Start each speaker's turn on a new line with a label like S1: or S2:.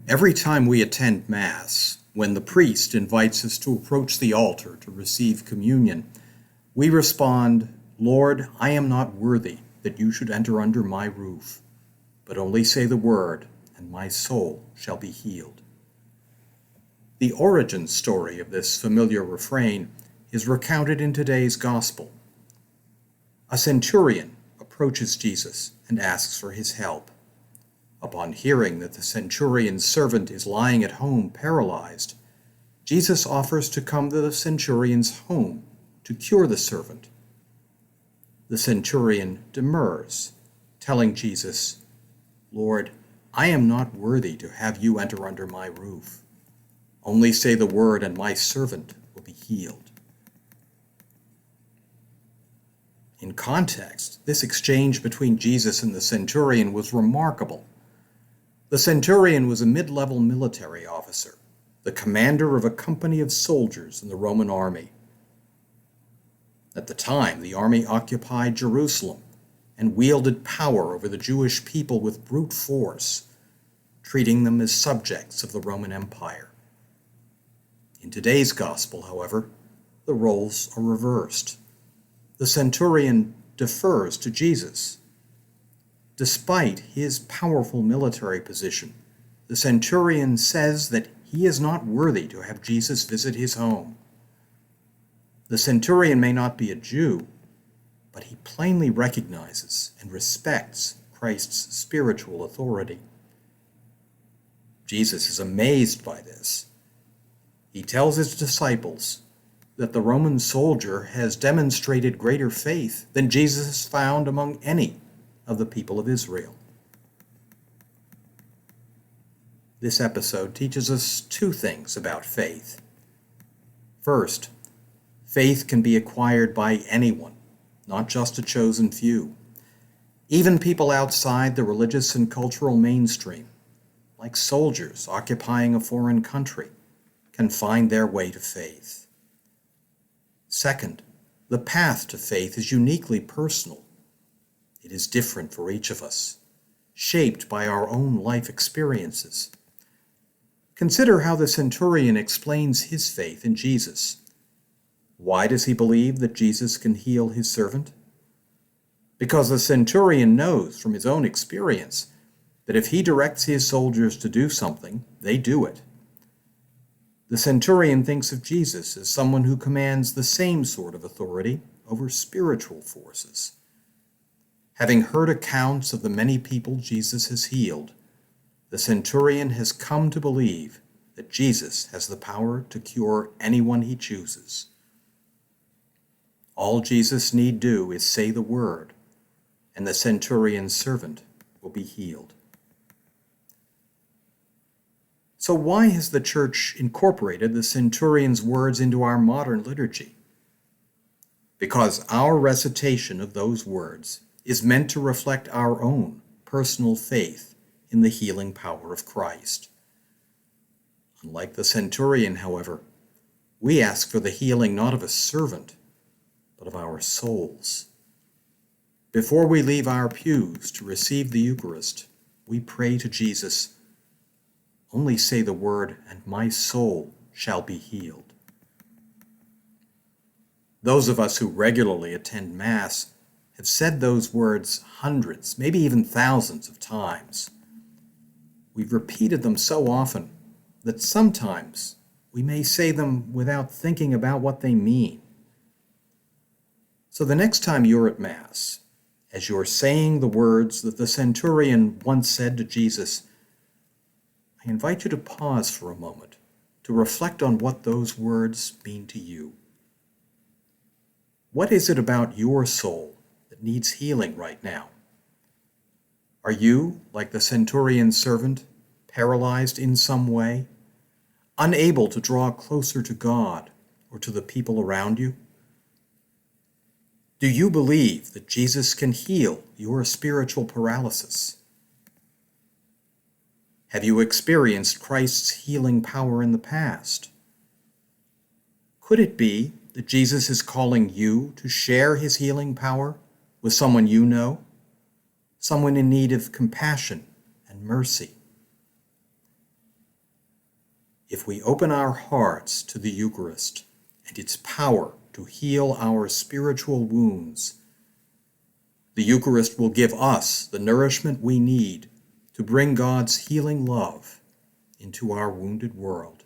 S1: Every time we attend Mass, when the priest invites us to approach the altar to receive communion, we respond, "Lord, I am not worthy that you should enter under my roof, but only say the word, and my soul shall be healed." The origin story of this familiar refrain is recounted in today's Gospel. A centurion approaches Jesus and asks for his help. Upon hearing that the centurion's servant is lying at home paralyzed, Jesus offers to come to the centurion's home to cure the servant. The centurion demurs, telling Jesus, "Lord, I am not worthy to have you enter under my roof. Only say the word and my servant will be healed." In context, this exchange between Jesus and the centurion was remarkable. The centurion was a mid-level military officer, the commander of a company of soldiers in the Roman army. At the time, the army occupied Jerusalem and wielded power over the Jewish people with brute force, treating them as subjects of the Roman Empire. In today's gospel, however, the roles are reversed. The centurion defers to Jesus. Despite his powerful military position, the centurion says that he is not worthy to have Jesus visit his home. The centurion may not be a Jew, but he plainly recognizes and respects Christ's spiritual authority. Jesus is amazed by this. He tells his disciples that the Roman soldier has demonstrated greater faith than Jesus found among any of the people of Israel. This episode teaches us two things about faith. First, faith can be acquired by anyone, not just a chosen few. Even people outside the religious and cultural mainstream, like soldiers occupying a foreign country, can find their way to faith. Second, the path to faith is uniquely personal. It is different for each of us, shaped by our own life experiences. Consider how the centurion explains his faith in Jesus. Why does he believe that Jesus can heal his servant? Because the centurion knows from his own experience that if he directs his soldiers to do something, they do it. The centurion thinks of Jesus as someone who commands the same sort of authority over spiritual forces. Having heard accounts of the many people Jesus has healed, the centurion has come to believe that Jesus has the power to cure anyone he chooses. All Jesus need do is say the word, and the centurion's servant will be healed. So why has the Church incorporated the centurion's words into our modern liturgy? Because our recitation of those words is meant to reflect our own personal faith in the healing power of Christ. Unlike the centurion, however, we ask for the healing not of a servant, but of our souls. Before we leave our pews to receive the Eucharist, we pray to Jesus, "Only say the word, and my soul shall be healed." Those of us who regularly attend Mass have said those words hundreds, maybe even thousands of times. We've repeated them so often that sometimes we may say them without thinking about what they mean. So the next time you're at Mass, as you're saying the words that the centurion once said to Jesus, I invite you to pause for a moment to reflect on what those words mean to you. What is it about your soul that needs healing right now? Are you, like the centurion's servant, paralyzed in some way, unable to draw closer to God or to the people around you? Do you believe that Jesus can heal your spiritual paralysis? Have you experienced Christ's healing power in the past? Could it be that Jesus is calling you to share his healing power with someone you know, someone in need of compassion and mercy? If we open our hearts to the Eucharist and its power to heal our spiritual wounds, the Eucharist will give us the nourishment we need to bring God's healing love into our wounded world.